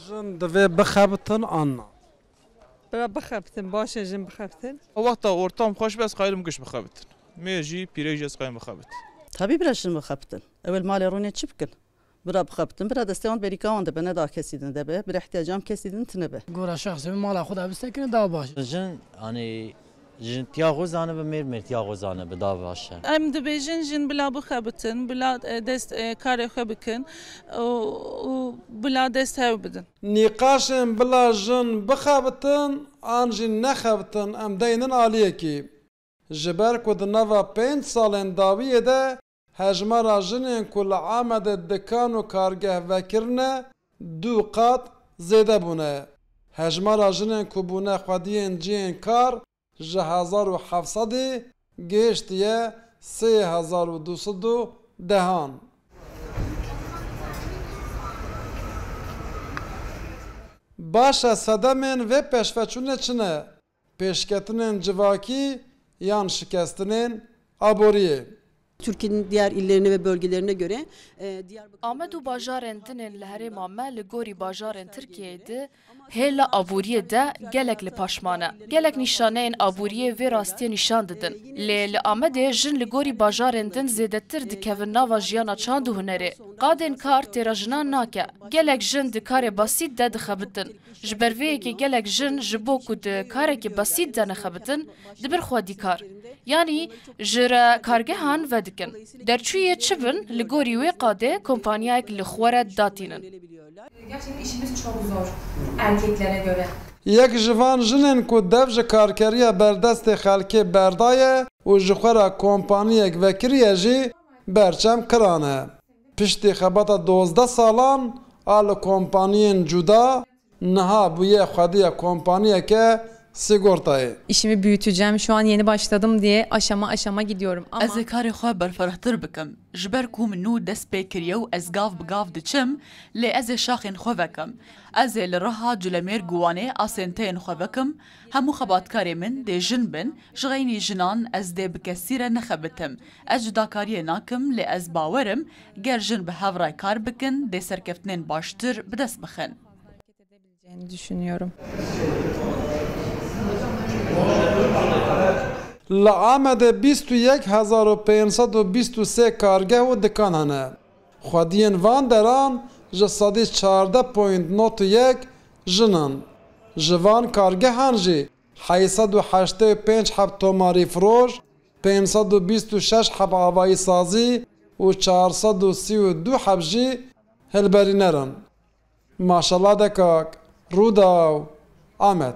جن دوی بخابتن آن برا بخابتن باشه جن بخابتن وقتا ortam خوش بس قايلم كش بخابتن ميجي بيريجس قايم بخابت tabii biraz şimdi bıxabtın. Evvel mali rune çıpkın. Bira bıxabtın. Bira desteğan berikavan da bana daha kesidin de be. Bir ihtiyacım kesidin tine be. Gora şahsi mala xuda bistekin daha baş. Jin hani jin tiyago be mer tiyago be daha baş. Em dibêjin jin bila bixebitin, bila dest karê xwe bikin û bila dest hev bidin. Nîqaşên bila jin bixabitin an jî nexabitin em deynin aliyekî. Ji ber ku di nava 5 salên dawiyê de hejmara jinên ku li Amedê dikan û kargeh vekirine du qat zêde bûne. Hejmara jinên ku bûne xwediyên ciyên kar ji 1700 gêştiye 3210. Baş e sedemên vê peşveçûnê çi ne? Pêşketinên civakî yan şikestinên aboriyê. Türkiye'nin diğer illerine ve bölgelerine göre Amedu bajarên dinên li herêma me li gorî bajarên Tirkiyeyê de hêla aboriyê de gelek li paşmane. Gelek nîşaneyên aboriyê vê rastiyê nîşan didin. Lê li Amedê jin li gorî bajarên din zêdetir dikevin nava jiyana çand û hunerê. Qadên kar têra jinan nake. Gelek jin di karê basît de dixebitin. Ji ber vê yekê gelek jin ji bo ku di karekî basît de nexebitin dibir xwe dîkar. Yani ji re kargehan vedikin. Derçûyê çi bin li gorî wê qadê kompanyayek li xwe re datînin. Gerçekten işimiz çok zor erkeklere göre. Yek ji van jinên ku dev ji karkeriya berdestê xelkê berdaye û ji xwe re kompaniyek vekiriye jî berçem kirane. Piştî xebata 12 salan a li kompaniyên cuda niha bûye xwediya kompaniyeke sigortayê. İşimi büyüteceğim. Şu an yeni başladım diye aşama aşama gidiyorum. Ama ez ê karê xwe berfirehtir bikim. Ji ber ku min nû dest pê kiriye û ez gav bi gav diçim, lê ez ê şaxên xwe vekim. Ez ê li riha Culemêr Guwanê asên tên xwe vekim. Hemû xebatkarê min dê jin bin, ji xeynî jinan ez dê bi kesî re nexebitim. Ez cudakariyê nakim, lê ez bawerim ger jin bi hevrayê kar bikin, dê serkeftinên baştir bi dest bixin. düşünüyorum. Li Amedê 21,523 kargeh û dikan hene. Xwediyên van deran ji sedî 14.91 jinan. Ji van kargehan jî 885 heb tomarî firoj, 526 heb avayî sazî û 432 heb jî hilberînerin. Maşallah dekak, Rûdaw, Amed.